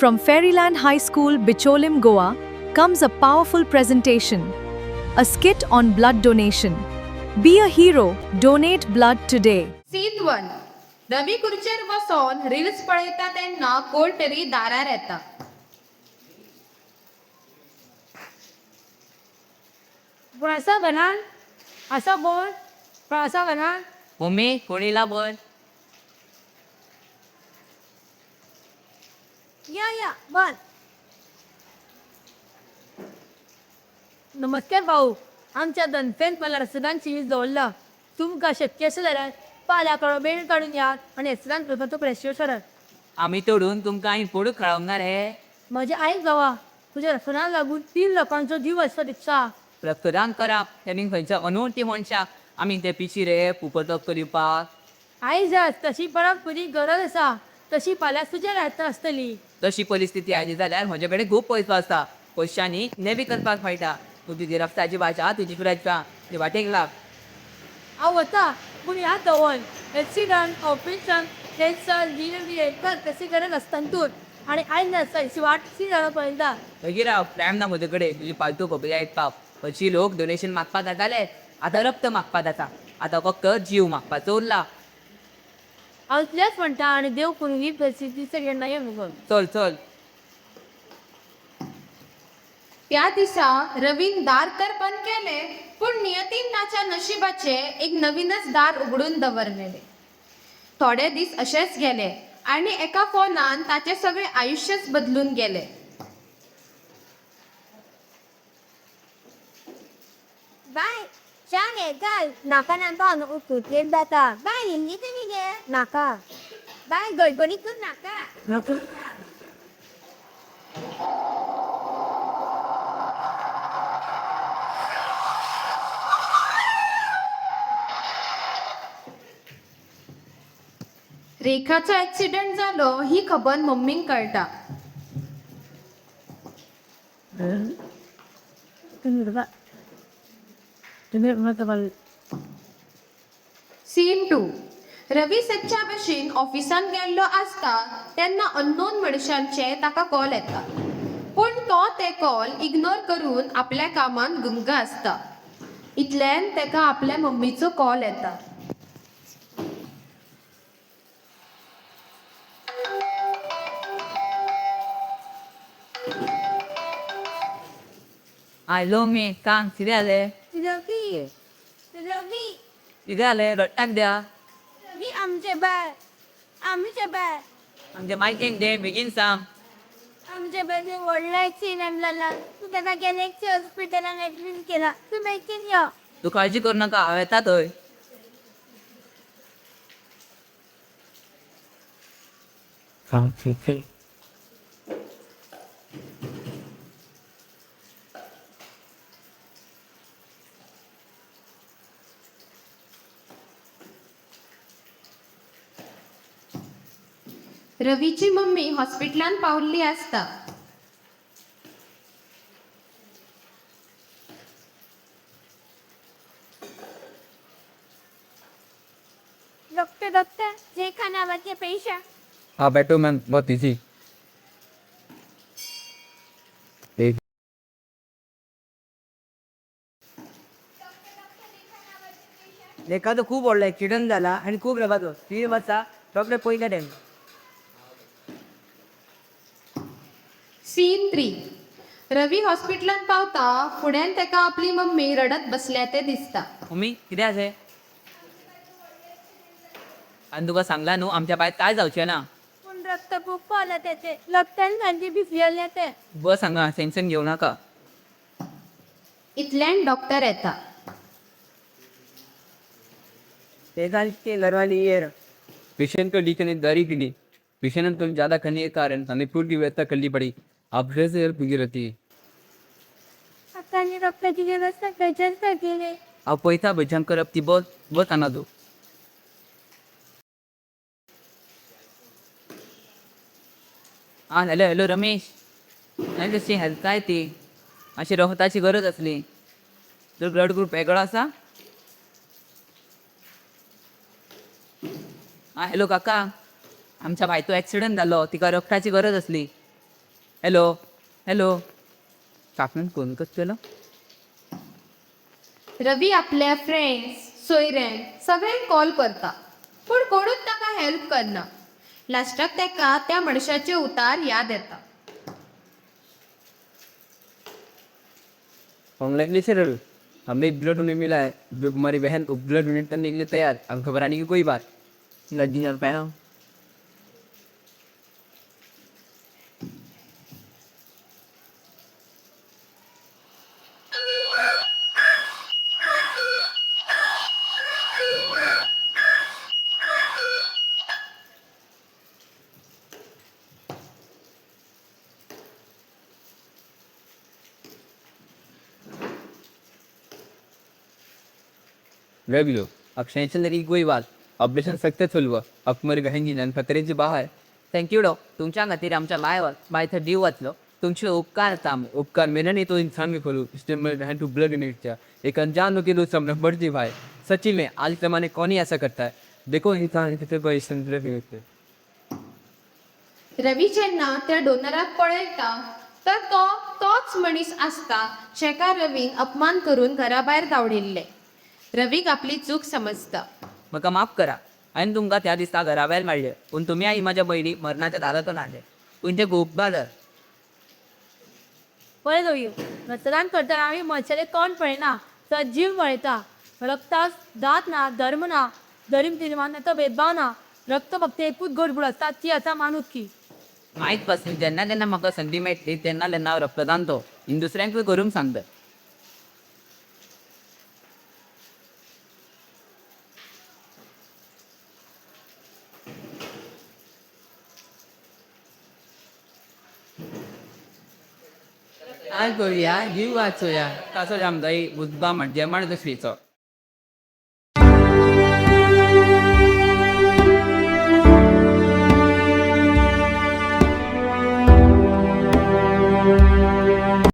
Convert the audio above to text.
From Fairyland High School, Bicholim, Goa, comes a powerful presentation. A skit on blood donation. Be a hero, donate blood today. Scene 1. Ravi खुर्चेर बसोन reels पळयता तेन्ना कोण तरी दारार येता. असा घरान असा बोल पण असा घरान मम्मी कोणीला बोल. या बोल. नमस्कार भाऊ, आमच्या दनफेन मला रसदान सिरीज दवरला. तुमकां शक्य असेल जाल्यार फाल्यां वेळ काडून या आनी रसदान करपाचो प्रयत्न करात. आम्ही तोडून तुमकां आनी पडूक खेळवणार हे. म्हजे आईक गावा तुज्या रसदान लागून 3 लोकांचो जीव वचपाक दिसता. रक्तदान करप त्यांनी खंयच्या अनवळखी मनशाक आमी ते पिशी रे पुपतक दिवपाक. आयज तशी परत तुजी गरज आसा तशी फाल्यां तुज्या हातांत आसतली. तशी परिस्थिती आयली जाल्यार म्हजे कडेन खूब पयसो आसा. पयशांनी नेवी करपाक मेळटा. तूं तुजी रक्ताची भाशा तुजी फिरायच्या ती वाटेक लाग. हांव वता पूण ह्या दवर एक्सिडंट ऑपरेशन कॅन्सर डिलिव्हरी तशी गरज आसता तूं आनी आयज नासता वाटशी जाणा पळयता. मागीर हांव टायम ना म्हजे कडेन तुजी फालतू खबरी आयकपाक. हरशीं लोक डोनेशन मागपाक जाताले. आतां रक्त मागपाक जाता. आतां फक्त जीव मागपाचो उरला. हांव इतलेंच म्हणटा आनी देव करून ही परिस्थिती सगळें नये मुगो. चल चल. त्या दिसा रवीन दार तर बंद केले, पण नियतीन ताच्या नशिबाचे एक नवीनच दार उगडून दवरलेले. थोडे दीस असेच गेले आणि एका फोनान ताचे सगळे आयुष्यच बदलून गेले. बाय छान आहे काय नाका नाका उतुतेर जाता. बाय हिंदी तरी घे नाका. बाय गडगडीतून नाका. रेखाचो ऍक्सिडेंट जालो ही खबर मम्मीक कळटा. सीन 2. रवी सच्च्या भशेन ऑफिसान गेल्लो आसता तेन्ना अननोन मनशांचे ताका कॉल येता. पूण तो ते कॉल इग्नोर करून आपल्या कामान गुंग आसता. इतल्यान तेका आपल्या मम्मीचो कॉल येता. आयलो मी सांग कितें जालें. रवी रवी कितें जालें रडटाक द्या. रवी आमचे बाय आमच्या मायकेक दे बेगीन सांग. आमच्या बाय व्हडलो एक्सिडेंट जाला. तूं ताका गॅलेक्सी हॉस्पिटलान ऍडमिट केला. तूं बेगीन यो. तू काळजी करू नाका हांव येता थंय. रवीची मम्मी हॉस्पिटलान पावल्ली आसता. डॉक्टर रेखा नावाचे पेशंट. हाँ बैठो मैम बहुत इजी. रेखाचो खूब व्हडलो एक्सिडंट जाला आनी खूब रबाचो 3 वर्सां डॉक्टर पयले टायम. सीन 3. रवी हॉस्पिटलान पावता फुड्यान तेका आपली मम्मी रडत बसल्या ते दिसता. मम्मी कितें आसें. आनी तुका सांगला न्हू आमच्या बायक काय जावचें ना. पूण रक्त खूप पावला त्याचे. रक्तान खांदी बी फिरले ते. बस हांगा टेन्शन घेवं नाका. इतल्यान डॉक्टर येता. के घरवाली येर. पेशेंट को लीक ने दारी की ली. पेशेंट को ज़्यादा खाने के कारण अनेकपुर की व्यवस्था करनी पड़ी. आप से हेल्प की रहती है. आता रक्ताची व्यवस्था कशाच केली. हांव पळयता भजन करप ती बस बस हांगा तूं. आं हॅलो हॅलो रमेश. नाही तशी हेल्थ काय ती अशी रक्ताची गरज असली तर ब्लड ग्रुप वेगळो आसा. आं हॅलो काका, आमच्या बायको ॲक्सिडंट जालो, तिका रक्ताची गरज असली. हॅलो हॅलो काकून फोन कसं केलं रवी आपल्या फ्रेंड्स सोयऱ्यांक सगळ्यांक कॉल करता पूण कोणूच ताका हेल्प करना. लास्टाक ताका त्या मनशाचे उतार याद येता. कॉन्ग्रेचुलेशन, हमने ब्लड डोनेट मिला है। जो हमारी बहन को ब्लड डोनेट करने के लिए तैयार, अब घबराने की कोई बात। लड्डी जल पाया रह भी लो, अब टेंशन लेने की कोई बात। ऑपरेशन सक्सेसफुल हुआ, अब तुम्हारी बहन की जान खतरे से बाहर। थँक्यू डॉ तुमच्या खातीर आमच्या बायथर जीव वाचलो तुमचे उपकार आसा आमी उपकार मेरा नहीं तो इंसान के खोलू, इसलिए मेरी बहन को ब्लड डोनेट किया। एक अनजान हो के दोस्त हमने बढ़ती भाई। सच्ची में आज के ज़माने कौन ही ऐसा करता है। देखो इंसान कितने बड़े संतरे पे होते हैं। रवी जेन्ना त्या डोनराक पळयता तर तोच मनीस आसता जेका रवीन अपमान करून घरा भायर धांवडिल्ले. रवीक आपली चूक समजता. म्हाका माफ करा हांवें तुमकां त्या दिसा घरा भायर मारले पूण तुमी आई म्हाज्या भयणी मरणाच्या दारातून हाडले तुमचे खूब बादर पळय दोयो मतदान करतना आमी मनशाचें तोंड पळयना तर जीव पळयता. रक्तास दात ना, धर्म ना, धर्म निर्माणाचो भेदभाव ना. रक्त फक्त एकूच गरबूड आसता ती आसा माणुसकी. माहीत पासून जेन्ना जेन्ना म्हाका संदी मेळटली तेन्ना तेन्ना हांव रक्तदान तो दुसऱ्यांक करूंक सांगता. काय करूया जीव वाचूया ताचो जामदाई बुद्धा म्हणजे माण दसरीचो